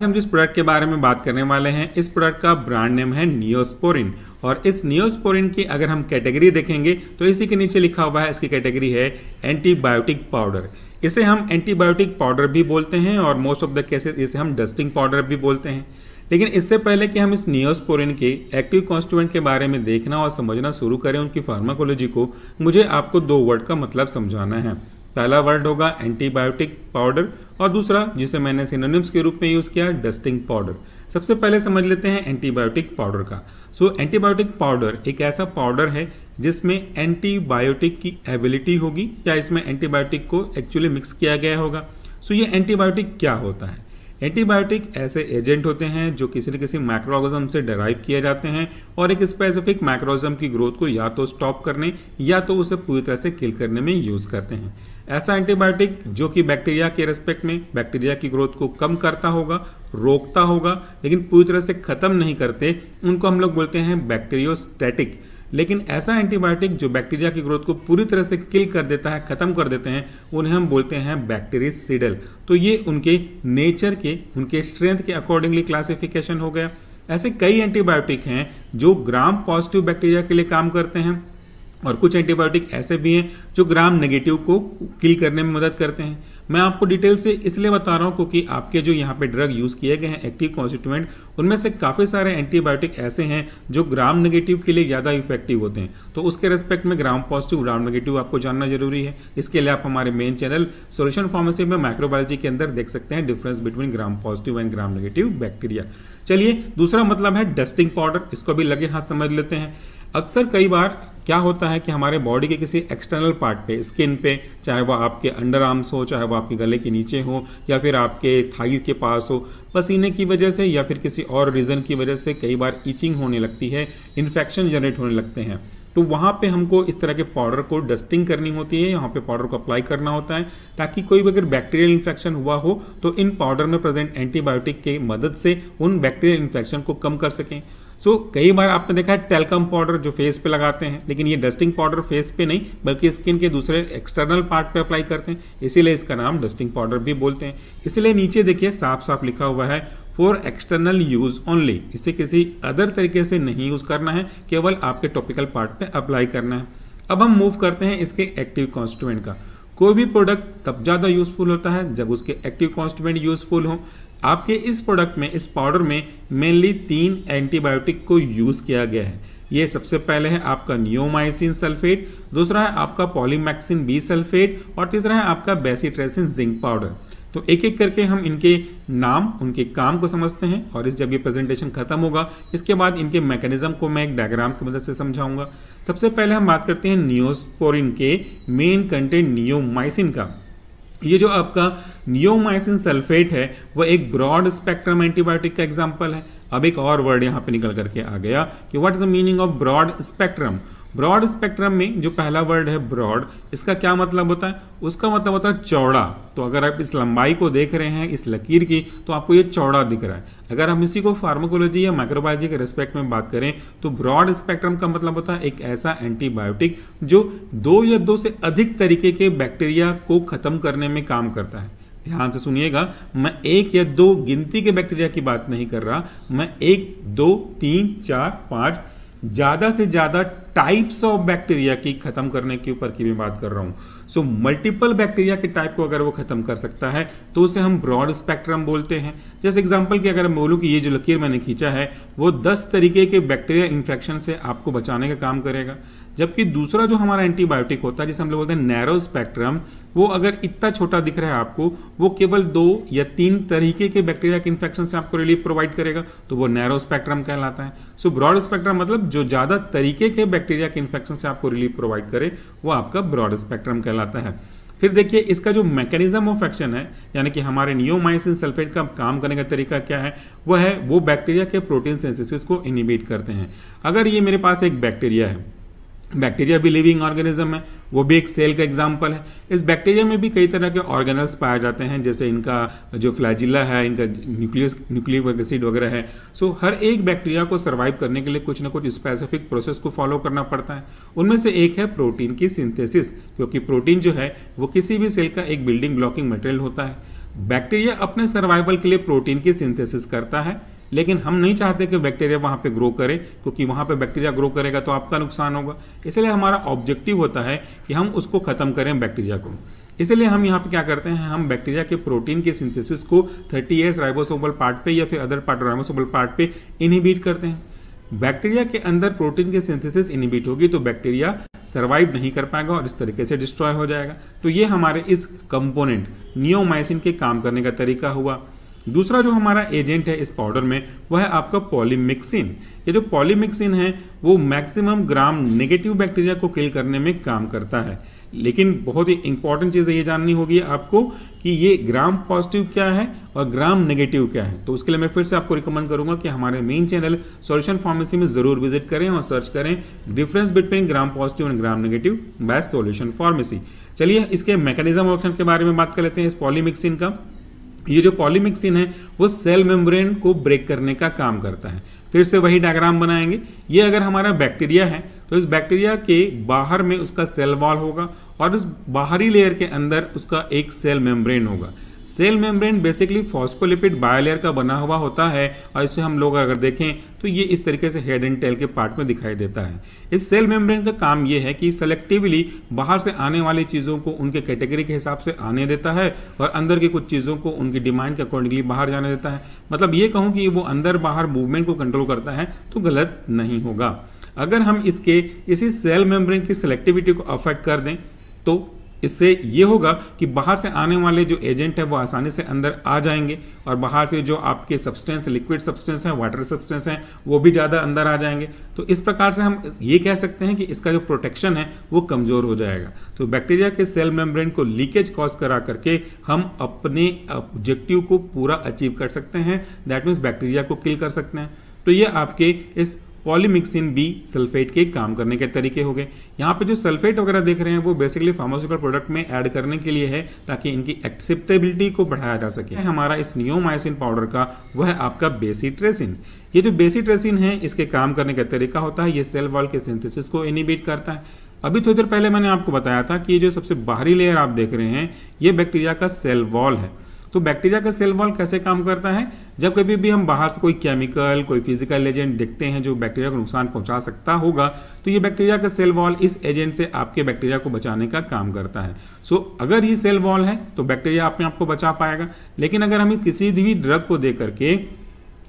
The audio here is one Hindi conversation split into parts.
हम जिस प्रोडक्ट के बारे में बात करने वाले हैं, इस प्रोडक्ट का ब्रांड नेम है नियोस्पोरिन। और इस नियोस्पोरिन की अगर हम कैटेगरी देखेंगे तो इसी के नीचे लिखा हुआ है, इसकी कैटेगरी है एंटीबायोटिक पाउडर। इसे हम एंटीबायोटिक पाउडर भी बोलते हैं और मोस्ट ऑफ द केसेस इसे हम डस्टिंग पाउडर भी बोलते हैं। लेकिन इससे पहले कि हम इस नियोस्पोरिन के एक्टिव कॉन्स्टिट्यूएंट के बारे में देखना और समझना शुरू करें उनकी फार्माकोलॉजी को, मुझे आपको दो वर्ड का मतलब समझाना है। पहला वर्ड होगा एंटीबायोटिक पाउडर और दूसरा, जिसे मैंने सिनोनिम्स के रूप में यूज किया, डस्टिंग पाउडर। सबसे पहले समझ लेते हैं एंटीबायोटिक पाउडर का। एंटीबायोटिक पाउडर एक ऐसा पाउडर है जिसमें एंटीबायोटिक की एबिलिटी होगी या इसमें एंटीबायोटिक को एक्चुअली मिक्स किया गया होगा। ये एंटीबायोटिक क्या होता है? एंटीबायोटिक ऐसे एजेंट होते हैं जो किसी न किसी मैक्रोऑर्गेनिज्म से डेराइव किए जाते हैं और एक स्पेसिफिक मैक्रोऑर्गेनिज्म की ग्रोथ को या तो स्टॉप करने या तो उसे पूरी तरह से किल करने में यूज करते हैं। ऐसा एंटीबायोटिक जो कि बैक्टीरिया के रेस्पेक्ट में बैक्टीरिया की ग्रोथ को कम करता होगा, रोकता होगा, लेकिन पूरी तरह से खत्म नहीं करते, उनको हम लोग बोलते हैं बैक्टीरियोस्टैटिक। लेकिन ऐसा एंटीबायोटिक जो बैक्टीरिया की ग्रोथ को पूरी तरह से किल कर देता है, खत्म कर देते हैं, उन्हें हम बोलते हैं बैक्टीरिसिडल। तो ये उनके नेचर के, उनके स्ट्रेंथ के अकॉर्डिंगली क्लासिफिकेशन हो गया। ऐसे कई एंटीबायोटिक हैं जो ग्राम पॉजिटिव बैक्टीरिया के लिए काम करते हैं और कुछ एंटीबायोटिक ऐसे भी हैं जो ग्राम नेगेटिव को किल करने में मदद करते हैं। मैं आपको डिटेल से इसलिए बता रहा हूं क्योंकि आपके जो यहाँ पे ड्रग यूज किए गए हैं एक्टिव कॉन्स्टिट्यूएंट, उनमें से काफी सारे एंटीबायोटिक ऐसे हैं जो ग्राम नेगेटिव के लिए ज्यादा इफेक्टिव होते हैं। तो उसके रेस्पेक्ट में ग्राम पॉजिटिव, ग्राम नेगेटिव आपको जानना जरूरी है। इसके लिए आप हमारे मेन चैनल सॉल्यूशन फार्मेसी में माइक्रोबायोलॉजी के अंदर देख सकते हैं difference between gram positive and gram negative bacteria. चलिए, दूसरा मतलब है डस्टिंग पाउडर। इसको भी लगे हाथ समझ लेते हैं। अक्सर कई बार क्या होता है कि हमारे बॉडी के किसी एक्सटर्नल पार्ट पे, स्किन पे, चाहे वो आपके अंडर आर्म्स हो, चाहे वो आपके गले के नीचे हो या फिर आपके थाई के पास हो, पसीने की वजह से या फिर किसी और रीजन की वजह से कई बार इचिंग होने लगती है, इन्फेक्शन जनरेट होने लगते हैं। तो वहाँ पे हमको इस तरह के पाउडर को डस्टिंग करनी होती है, यहाँ पे पाउडर को अप्लाई करना होता है ताकि कोई भी अगर बैक्टीरियल इन्फेक्शन हुआ हो तो इन पाउडर में प्रेजेंट एंटीबायोटिक के मदद से उन बैक्टीरियल इन्फेक्शन को कम कर सकें। कई बार आपने देखा है टेल्कम पाउडर जो फेस पे लगाते हैं, लेकिन ये डस्टिंग पाउडर फेस पे नहीं बल्कि स्किन के दूसरे एक्सटर्नल पार्ट पे अप्लाई करते हैं, इसीलिए इसका नाम डस्टिंग पाउडर भी बोलते हैं। इसलिए नीचे देखिए साफ साफ लिखा हुआ है फॉर एक्सटर्नल यूज ओनली। इसे किसी अदर तरीके से नहीं यूज करना है, केवल आपके टॉपिकल पार्ट पे अप्लाई करना है। अब हम मूव करते हैं इसके एक्टिव कॉन्स्टिट्यूएंट का। कोई भी प्रोडक्ट तब ज्यादा यूजफुल होता है जब उसके एक्टिव कॉन्स्टिट्यूएंट यूजफुल हो। आपके इस प्रोडक्ट में, इस पाउडर में मेनली 3 एंटीबायोटिक को यूज किया गया है। ये सबसे पहले है आपका नियोमाइसिन सल्फेट, दूसरा है आपका पॉलीमैक्सिन बी सल्फेट और तीसरा है आपका बेसिट्रेसिन जिंक पाउडर। तो एक एक करके हम इनके नाम, उनके काम को समझते हैं और जब ये प्रेजेंटेशन खत्म होगा इसके बाद इनके मैकेनिज्म को मैं एक डायग्राम की मदद से समझाऊंगा। सबसे पहले हम बात करते हैं नियोस्पोरिन के मेन कंटेंट नियोमाइसिन का। ये जो आपका नियोमाइसिन सल्फेट है वो एक ब्रॉड स्पेक्ट्रम एंटीबायोटिक का एग्जांपल है। अब एक और वर्ड यहाँ पे निकल करके आ गया कि what is the meaning of broad spectrum. Broad spectrum में जो पहला वर्ड है ब्रॉड, इसका क्या मतलब होता है? उसका मतलब होता है चौड़ा। तो अगर आप इस लंबाई को देख रहे हैं, इस लकीर की, तो आपको ये चौड़ा दिख रहा है। अगर हम इसी को फार्माकोलॉजी या माइक्रोबायोलॉजी के रेस्पेक्ट में बात करें तो ब्रॉड स्पेक्ट्रम का मतलब होता है एक ऐसा एंटीबायोटिक जो 2 या 2 से अधिक तरीके के बैक्टीरिया को खत्म करने में काम करता है। ध्यान से सुनिएगा, मैं 1 या 2 गिनती के बैक्टीरिया की बात नहीं कर रहा, मैं 1, 2, 3, 4, 5 ज्यादा से ज्यादा टाइप्स ऑफ बैक्टीरिया की खत्म करने के ऊपर की भी बात कर रहा हूं। मल्टीपल बैक्टीरिया के टाइप को अगर वो खत्म कर सकता है तो उसे हम ब्रॉड स्पेक्ट्रम बोलते हैं। जैसे एग्जांपल की अगर मैं बोलूं कि ये जो लकीर मैंने खींचा है वो 10 तरीके के बैक्टीरिया इन्फेक्शन से आपको बचाने का काम करेगा, जबकि दूसरा जो हमारा एंटीबायोटिक होता है जिसे हम लोग बोलते हैं नैरो स्पेक्ट्रम, वो अगर इतना छोटा दिख रहा है आपको, वो केवल 2 या 3 तरीके के बैक्टीरिया के इन्फेक्शन से आपको रिलीफ प्रोवाइड करेगा, तो वो नैरो स्पेक्ट्रम कहलाता है। ब्रॉड स्पेक्ट्रम मतलब जो ज्यादा तरीके के बैक्टीरिया के इन्फेक्शन से आपको रिलीफ प्रोवाइड करे वो आपका ब्रॉड स्पेक्ट्रम कहलाता है। फिर देखिए इसका जो मैकेनिज्म ऑफ एक्शन है, यानी कि हमारे नियोमाइसिन सल्फेट का काम करने का तरीका क्या है, वो बैक्टीरिया के प्रोटीन सिंथेसिस को इनिबिट करते हैं। अगर ये मेरे पास एक बैक्टीरिया है, बैक्टीरिया भी लिविंग ऑर्गेनिज्म है, वो भी एक सेल का एग्जाम्पल है। इस बैक्टीरिया में भी कई तरह के ऑर्गेनल्स पाए जाते हैं, जैसे इनका जो फ्लैजिला है, इनका न्यूक्लिक एसिड वगैरह है। हर एक बैक्टीरिया को सर्वाइव करने के लिए कुछ ना कुछ स्पेसिफिक प्रोसेस को फॉलो करना पड़ता है। उनमें से एक है प्रोटीन की सिंथेसिस, क्योंकि प्रोटीन जो है वो किसी भी सेल का एक बिल्डिंग ब्लॉकिंग मटेरियल होता है। बैक्टीरिया अपने सर्वाइवल के लिए प्रोटीन की सिंथेसिस करता है, लेकिन हम नहीं चाहते कि बैक्टीरिया वहां पे ग्रो करे, क्योंकि वहां पे बैक्टीरिया ग्रो करेगा तो आपका नुकसान होगा। इसलिए हमारा ऑब्जेक्टिव होता है कि हम उसको खत्म करें बैक्टीरिया को। इसलिए हम यहाँ पे क्या करते हैं, हम बैक्टीरिया के प्रोटीन के सिंथेसिस को 30S राइबोसोमल पार्ट पे या फिर अदर पार्ट राइबोसोमल पार्ट पे इनहिबिट करते हैं। बैक्टीरिया के अंदर प्रोटीन की सिंथेसिस इनहिबिट होगी तो बैक्टीरिया सर्वाइव नहीं कर पाएगा और इस तरीके से डिस्ट्रॉय हो जाएगा। तो ये हमारे इस कंपोनेंट नियोमाइसिन के काम करने का तरीका हुआ। दूसरा जो हमारा एजेंट है इस पाउडर में वह है आपका पॉलीमिक्सिन। ये जो पॉलीमिक्सिन है वो मैक्सिमम ग्राम नेगेटिव बैक्टीरिया को किल करने में काम करता है। लेकिन बहुत ही इंपॉर्टेंट चीज़ ये जाननी होगी आपको कि ये ग्राम पॉजिटिव क्या है और ग्राम नेगेटिव क्या है। तो उसके लिए मैं फिर से आपको रिकमेंड करूंगा कि हमारे मेन चैनल सॉल्यूशन फार्मेसी में जरूर विजिट करें और सर्च करें difference between gram positive and gram negative by solution pharmacy. चलिए इसके मैकेनिज्म ऑफ एक्शन के बारे में बात कर लेते हैं। इस पॉलीमिक्सिन का, ये जो पॉलीमिक्सिन है वो सेल मेम्ब्रेन को ब्रेक करने का काम करता है। फिर से वही डायग्राम बनाएंगे। ये अगर हमारा बैक्टीरिया है तो इस बैक्टीरिया के बाहर में उसका सेल वॉल होगा और इस बाहरी लेयर के अंदर उसका एक सेल मेम्ब्रेन होगा। सेल मेम्ब्रेन बेसिकली फॉस्फोलिपिड बायोलेयर का बना हुआ होता है और इसे हम लोग अगर देखें तो ये इस तरीके से हेड एंड टेल के पार्ट में दिखाई देता है। इस सेल मेम्ब्रेन का काम ये है कि सेलेक्टिवली बाहर से आने वाली चीज़ों को उनके कैटेगरी के हिसाब से आने देता है और अंदर की कुछ चीज़ों को उनकी डिमांड के अकॉर्डिंगली बाहर जाने देता है। मतलब ये कहूँ कि वो अंदर बाहर मूवमेंट को कंट्रोल करता है तो गलत नहीं होगा। अगर हम इसी सेल मेम्ब्रेन की सेलेक्टिविटी को अफेक्ट कर दें तो इससे ये होगा कि बाहर से आने वाले जो एजेंट है वो आसानी से अंदर आ जाएंगे और बाहर से जो आपके सब्सटेंस, लिक्विड सब्सटेंस है, वाटर सब्सटेंस है, वो भी ज़्यादा अंदर आ जाएंगे। तो इस प्रकार से हम ये कह सकते हैं कि इसका जो प्रोटेक्शन है वो कमज़ोर हो जाएगा। तो बैक्टीरिया के सेल मेम्ब्रेन को लीकेज कॉज करा करके हम अपने ऑब्जेक्टिव को पूरा अचीव कर सकते हैं, दैट मीन्स बैक्टीरिया को किल कर सकते हैं। तो ये आपके इस पॉलीमिक्सिन बी सल्फेट के काम करने के तरीके हो गए। यहाँ पे जो सल्फेट वगैरह देख रहे हैं वो बेसिकली फार्मास्यूटिकल प्रोडक्ट में ऐड करने के लिए है ताकि इनकी एक्सेप्टेबिलिटी को बढ़ाया जा सके। हमारा इस नियोमाइसिन पाउडर का वह है आपका बेसिट्रेसिन। ये जो बेसिट्रेसिन है इसके काम करने का तरीका होता है, ये सेल वॉल के सिंथेसिस को इनहिबिट करता है। अभी थोड़ी देर पहले मैंने आपको बताया था कि ये जो सबसे बाहरी लेयर आप देख रहे हैं ये बैक्टीरिया का सेल वॉल है। तो बैक्टीरिया का सेल वॉल कैसे काम करता है, जब कभी भी हम बाहर से कोई केमिकल, कोई फिजिकल एजेंट देखते हैं जो बैक्टीरिया को नुकसान पहुंचा सकता होगा तो ये बैक्टीरिया का सेल वॉल इस एजेंट से आपके बैक्टीरिया को बचाने का काम करता है। सो अगर ये सेल वॉल है तो बैक्टीरिया अपने आप को बचा पाएगा। लेकिन अगर हम किसी भी ड्रग को दे करके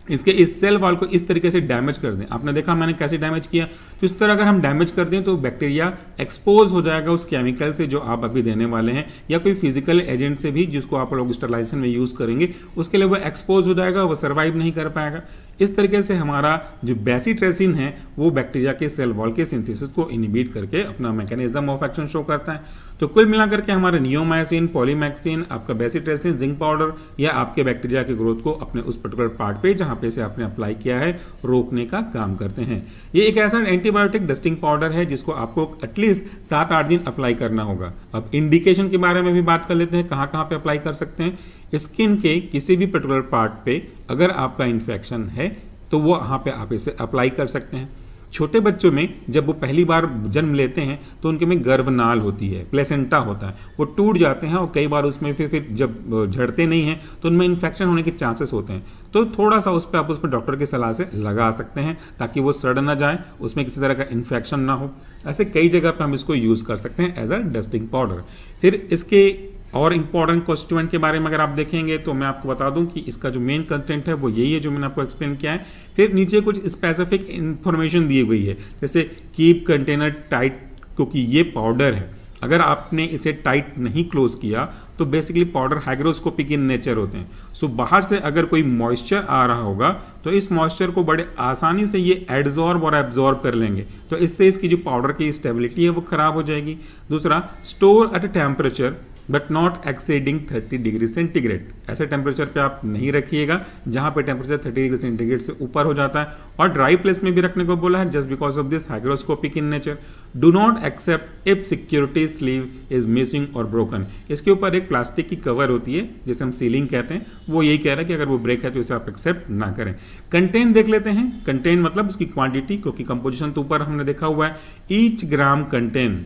इसके इस सेल वॉल को इस तरीके से डैमेज कर दें, आपने देखा मैंने कैसे डैमेज किया, तो इस तरह अगर हम डैमेज कर दें तो बैक्टीरिया एक्सपोज हो जाएगा उस केमिकल से जो आप अभी देने वाले हैं या कोई फिजिकल एजेंट से भी जिसको आप लोग स्टरलाइजेशन में यूज करेंगे, उसके लिए वो एक्सपोज हो जाएगा, वो सर्वाइव नहीं कर पाएगा। इस तरीके से हमारा जो बेसिट्रेसिन है वो बैक्टीरिया के सेल वॉल के सिंथेसिस को इनहिबिट करके अपना मैकेनिज्म ऑफ एक्शन शो करता है। तो कुल मिलाकर के हमारे नियोमाइसिन, पॉलीमैक्सिन, आपका बेसिट्रेसिन, जिंक पाउडर या आपके बैक्टीरिया के ग्रोथ को अपने उस पर्टिकुलर पार्ट पे जहां पे से आपने अप्लाई किया है रोकने का काम करते हैं। ये एक ऐसा एंटीबायोटिक डस्टिंग पाउडर है जिसको आपको एटलीस्ट 7-8 दिन अप्लाई करना होगा। अब इंडिकेशन के बारे में भी बात कर लेते हैं, कहां पे अप्लाई कर सकते हैं। स्किन के किसी भी पर्टिकुलर पार्ट पे अगर आपका इन्फेक्शन है तो वो वहां पे आप इसे अप्लाई कर सकते हैं। छोटे बच्चों में जब वो पहली बार जन्म लेते हैं तो उनके में गर्भनाल होती है, प्लेसेंटा होता है, वो टूट जाते हैं और कई बार उसमें फिर जब झड़ते नहीं हैं तो उनमें इन्फेक्शन होने के चांसेस होते हैं। तो थोड़ा सा उस पर आप डॉक्टर की सलाह से लगा सकते हैं ताकि वो सड़ ना जाए, उसमें किसी तरह का इन्फेक्शन ना हो। ऐसे कई जगह पर हम इसको यूज कर सकते हैं एज अ डस्टिंग पाउडर। फिर इसके और इंपॉर्टेंट कॉन्स्टिट्यूएंट के बारे में अगर आप देखेंगे तो मैं आपको बता दूं कि इसका जो मेन कंटेंट है वो यही है जो मैंने आपको एक्सप्लेन किया है। फिर नीचे कुछ स्पेसिफिक इंफॉर्मेशन दी हुई है, जैसे कीप कंटेनर टाइट, क्योंकि ये पाउडर है, अगर आपने इसे टाइट नहीं क्लोज किया तो basically powder hygroscopic in nature होते हैं। सो बाहर से अगर कोई मॉइस्चर आ रहा होगा तो इस मॉइस्चर को बड़े आसानी से ये एडजॉर्ब और एब्जॉर्ब कर लेंगे, तो इससे इसकी जो पाउडर की स्टेबिलिटी है वो खराब हो जाएगी। दूसरा, store at a temperature but not exceeding 30 degree centigrade. ऐसे टेम्परेचर पे आप नहीं रखिएगा जहां पे टेम्परेचर 30 डिग्री सेंटीग्रेड से ऊपर हो जाता है। और ड्राई प्लेस में भी रखने को बोला है just because of this hygroscopic in nature. Do not accept if security sleeve is missing और ब्रोकन। इसके ऊपर एक प्लास्टिक की कवर होती है जिसे हम सीलिंग कहते हैं, वो यही कह रहा है कि अगर वो ब्रेक है तो इसे आप एक्सेप्ट ना करें। कंटेंट देख लेते हैं, कंटेंट मतलब उसकी क्वांटिटी, क्योंकि कंपोजिशन तो ऊपर हमने देखा हुआ है। ईच ग्राम कंटेंट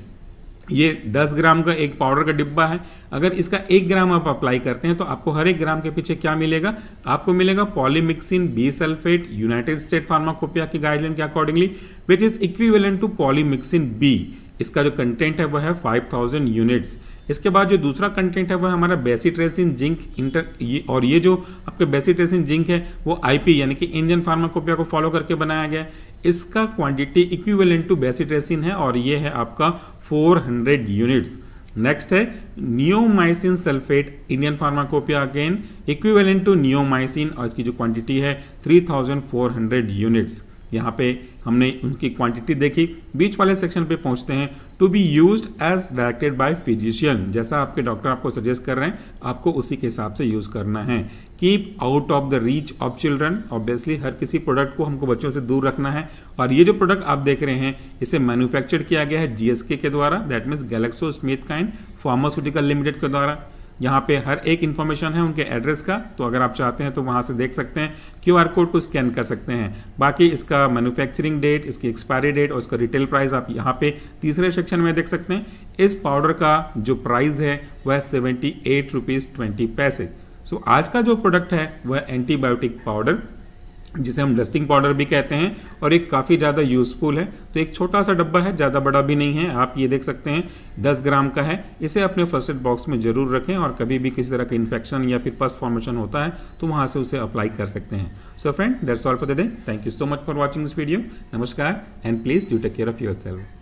ये 10 ग्राम का एक पाउडर का डिब्बा है। अगर इसका 1 ग्राम आप अप्लाई करते हैं तो आपको हर 1 ग्राम के पीछे क्या मिलेगा, आपको मिलेगा polymyxin B sulphate, United State Pharmacopoeia की गाइडलाइन के accordingly, which is equivalent to polymyxin B. इसका जो कंटेंट है वह है 5000 यूनिट्स। इसके बाद जो दूसरा कंटेंट है वह हमारा बेसिट्रेसिन जिंक और ये जो आपके बेसिट्रेसिन जिंक है वो आईपी यानी कि इंडियन फार्माकोपिया को फॉलो करके बनाया गया है। इसका क्वांटिटी इक्विवेलेंट टू बेसिट्रेसिन है और ये है आपका 400 यूनिट्स। नेक्स्ट है neomycin sulphate, Indian pharmacopoeia again equivalent to neomycin और इसकी जो क्वांटिटी है 3400 यूनिट्स। यहाँ पे हमने उनकी क्वांटिटी देखी। बीच वाले सेक्शन पे पहुंचते हैं। To be used as directed by physician, जैसा आपके डॉक्टर आपको सजेस्ट कर रहे हैं आपको उसी के हिसाब से यूज करना है। Keep out of the reach of children, obviously हर किसी प्रोडक्ट को हमको बच्चों से दूर रखना है। और ये जो प्रोडक्ट आप देख रहे हैं इसे मैन्युफैक्चर किया गया है जीएसके के द्वारा, that means Glaxo Smith kind pharmaceutical limited के द्वारा। यहाँ पे हर एक इन्फॉर्मेशन है उनके एड्रेस का, तो अगर आप चाहते हैं तो वहाँ से देख सकते हैं, क्यूआर कोड को स्कैन कर सकते हैं। बाकी इसका मैन्युफैक्चरिंग डेट, इसकी एक्सपायरी डेट और इसका रिटेल प्राइस आप यहाँ पे तीसरे सेक्शन में देख सकते हैं। इस पाउडर का जो प्राइस है वह 78 रुपीज़ 20 पैसे। सो आज का जो प्रोडक्ट है वह एंटीबायोटिक पाउडर, जिसे हम डस्टिंग पाउडर भी कहते हैं, और एक काफ़ी ज़्यादा यूज़फुल है। तो एक छोटा सा डब्बा है, ज़्यादा बड़ा भी नहीं है, आप ये देख सकते हैं 10 ग्राम का है। इसे अपने फर्स्ट एड बॉक्स में जरूर रखें और कभी भी किसी तरह का इन्फेक्शन या फिर पस फॉर्मेशन होता है तो वहाँ से उसे अप्लाई कर सकते हैं। So friend, that's all for the day. Thank you so much for watching this video. नमस्कार and please do take care of yourself.